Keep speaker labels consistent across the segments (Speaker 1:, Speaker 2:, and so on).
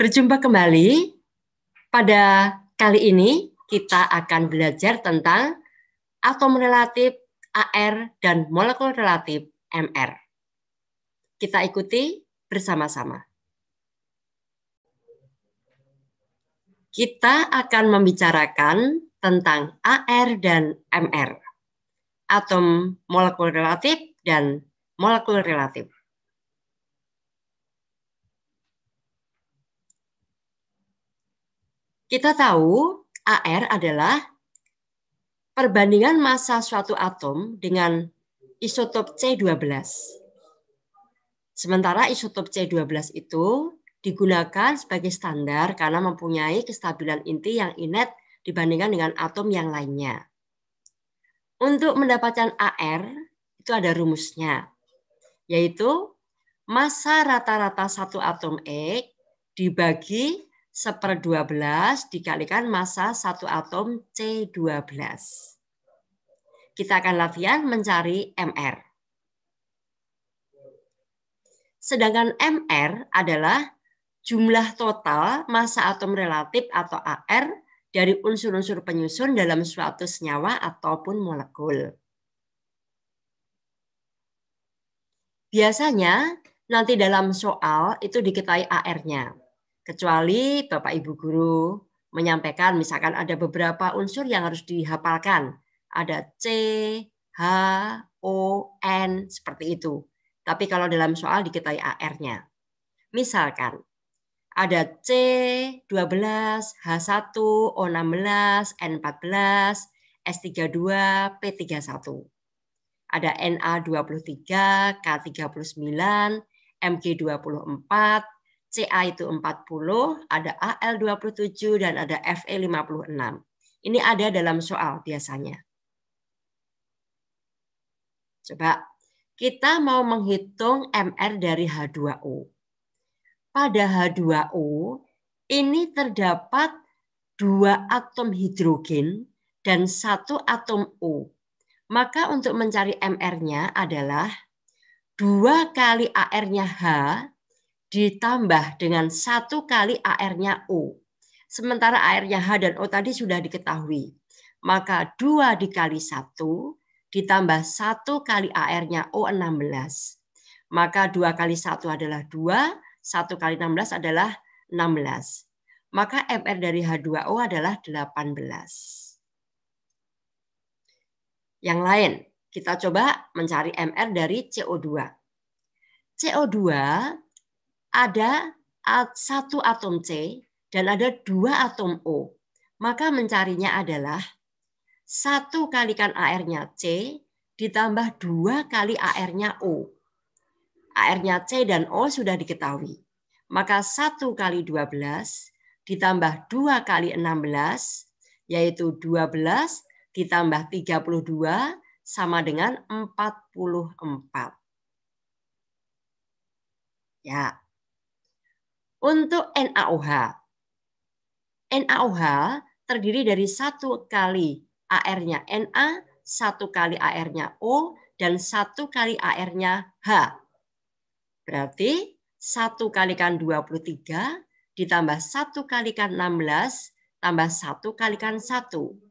Speaker 1: Berjumpa kembali. Pada kali ini kita akan belajar tentang atom relatif AR dan molekul relatif MR. Kita ikuti bersama-sama. Kita akan membicarakan tentang AR dan MR, atom molekul relatif dan molekul relatif. Kita tahu AR adalah perbandingan massa suatu atom dengan isotop C12. Sementara isotop C12 itu digunakan sebagai standar karena mempunyai kestabilan inti yang inet dibandingkan dengan atom yang lainnya. Untuk mendapatkan AR itu ada rumusnya, yaitu massa rata-rata satu atom X dibagi 1/12 dikalikan massa satu atom C12. Kita akan latihan mencari MR. Sedangkan MR adalah jumlah total massa atom relatif atau AR dari unsur-unsur penyusun dalam suatu senyawa ataupun molekul. Biasanya nanti dalam soal itu diketahui AR-nya. Kecuali Bapak Ibu Guru menyampaikan misalkan ada beberapa unsur yang harus dihafalkan. Ada C, H, O, N, seperti itu. Tapi kalau dalam soal diketahui AR-nya. Misalkan ada C12, H1, O16, N14, S32, P31. Ada Na23, K39, Mg24, Ca itu 40, ada Al27 dan ada Fe56. Ini ada dalam soal biasanya. Coba kita mau menghitung MR dari H2O. Pada H2O ini terdapat 2 atom hidrogen dan 1 atom O. Maka untuk mencari MR-nya adalah 2 kali AR-nya H ditambah dengan 1 kali AR-nya O. Sementara AR-nya H dan O tadi sudah diketahui. Maka 2 dikali 1 ditambah 1 kali AR-nya O 16. Maka 2 kali 1 adalah 2, 1 kali 16 adalah 16. Maka MR dari H2O adalah 18. Yang lain, kita coba mencari MR dari CO2. CO2 ada 1 atom C dan ada 2 atom O. Maka mencarinya adalah 1 kalikan AR-nya C ditambah 2 kali AR-nya O. AR-nya C dan O sudah diketahui. Maka 1 kali 12 ditambah 2 kali 16, yaitu 12 ditambah 32 sama dengan 44. Ya. Untuk NaOH. NaOH terdiri dari 1 kali AR-nya Na, 1 kali AR-nya O, dan 1 kali AR-nya H. Berarti 1 kalikan 23 ditambah 1 kalikan 16 tambah 1 kalikan 1.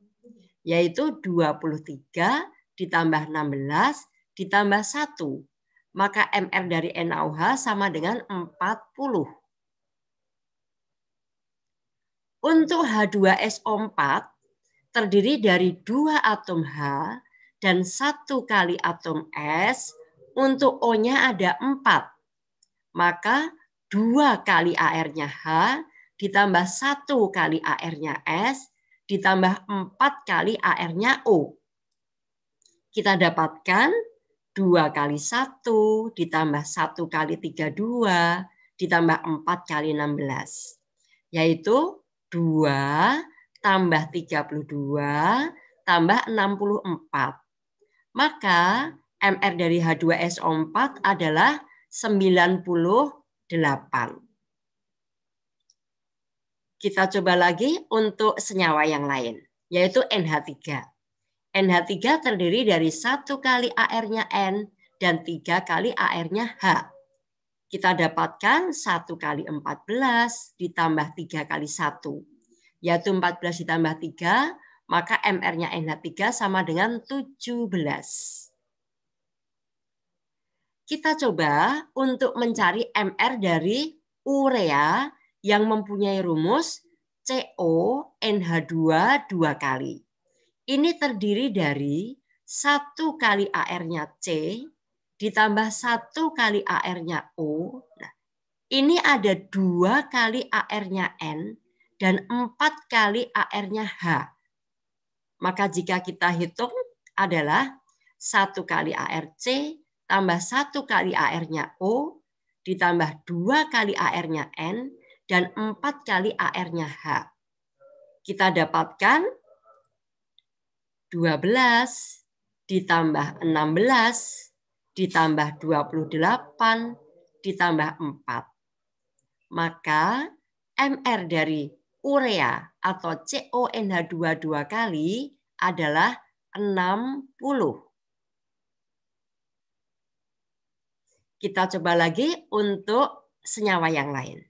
Speaker 1: Yaitu 23 ditambah 16 ditambah 1. Maka MR dari NaOH sama dengan 40. Untuk H2SO4 terdiri dari 2 atom H dan 1 kali atom S. Untuk O-nya ada 4. Maka 2 kali AR-nya H ditambah 1 kali AR-nya S ditambah 4 kali AR-nya O. Kita dapatkan 2 kali 1 ditambah 1 kali 32 ditambah 4 kali 16. Yaitu 2 tambah 32 tambah 64. Maka MR dari H2SO4 adalah 98. Kita coba lagi untuk senyawa yang lain, yaitu NH3. NH3 terdiri dari 1 kali AR-nya N dan 3 kali AR-nya H. Kita dapatkan 1 kali 14 ditambah 3 kali 1. Yaitu 14 ditambah 3, maka MR-nya NH3 sama dengan 17. Kita coba untuk mencari MR dari urea yang mempunyai rumus CONH2 2 kali. Ini terdiri dari 1 kali AR-nya C ditambah 1 kali AR-nya O. Nah, ini ada 2 kali AR-nya N dan 4 kali AR-nya H. Maka jika kita hitung adalah 1 kali ARC tambah 1 kali AR-nya O ditambah 2 kali AR-nya N dan 4 kali AR-nya H. Kita dapatkan 12 ditambah 16 ditambah 28 ditambah 4. Maka MR dari urea atau CONH2 2 kali adalah 60. Kita coba lagi untuk senyawa yang lain,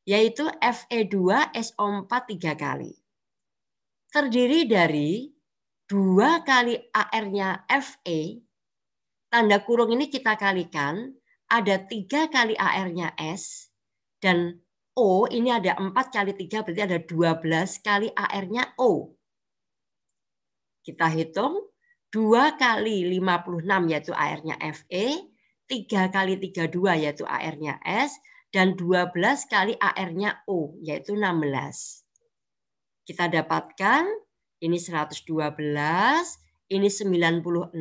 Speaker 1: yaitu Fe2SO4 3 kali. Terdiri dari 2 kali AR-nya Fe, tanda kurung ini kita kalikan, ada 3 kali AR-nya S, dan O ini ada 4 kali 3, berarti ada 12 kali AR-nya O. Kita hitung 2 kali 56 yaitu AR-nya Fe, 3 kali 32 yaitu AR-nya S, dan 12 kali AR-nya O yaitu 16. Kita dapatkan ini 112, ini 96,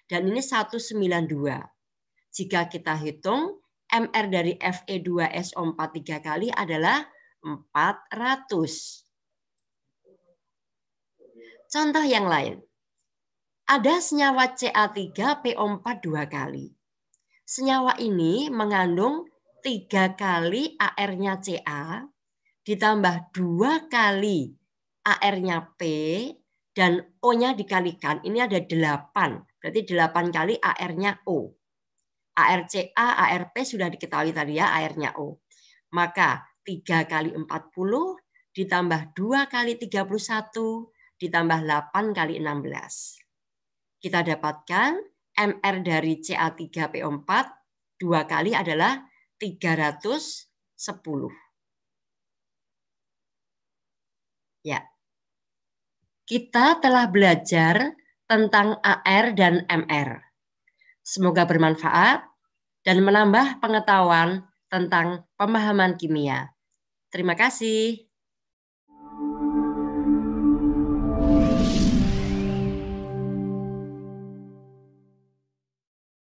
Speaker 1: dan ini 192. Jika kita hitung, MR dari Fe2SO4 3 kali adalah 400. Contoh yang lain. Ada senyawa Ca3PO4 2 kali. Senyawa ini mengandung 3 kali AR-nya Ca ditambah 2 kali AR-nya P dan O-nya dikalikan. Ini ada 8. Berarti 8 kali AR-nya O. ARCA, ARP sudah diketahui tadi ya, AR-nya O. Maka 3 kali 40 ditambah 2 kali 31 ditambah 8 kali 16. Kita dapatkan MR dari Ca3PO4 2 kali adalah 310. Ya. Kita telah belajar tentang AR dan MR. Semoga bermanfaat dan menambah pengetahuan tentang pemahaman kimia. Terima kasih.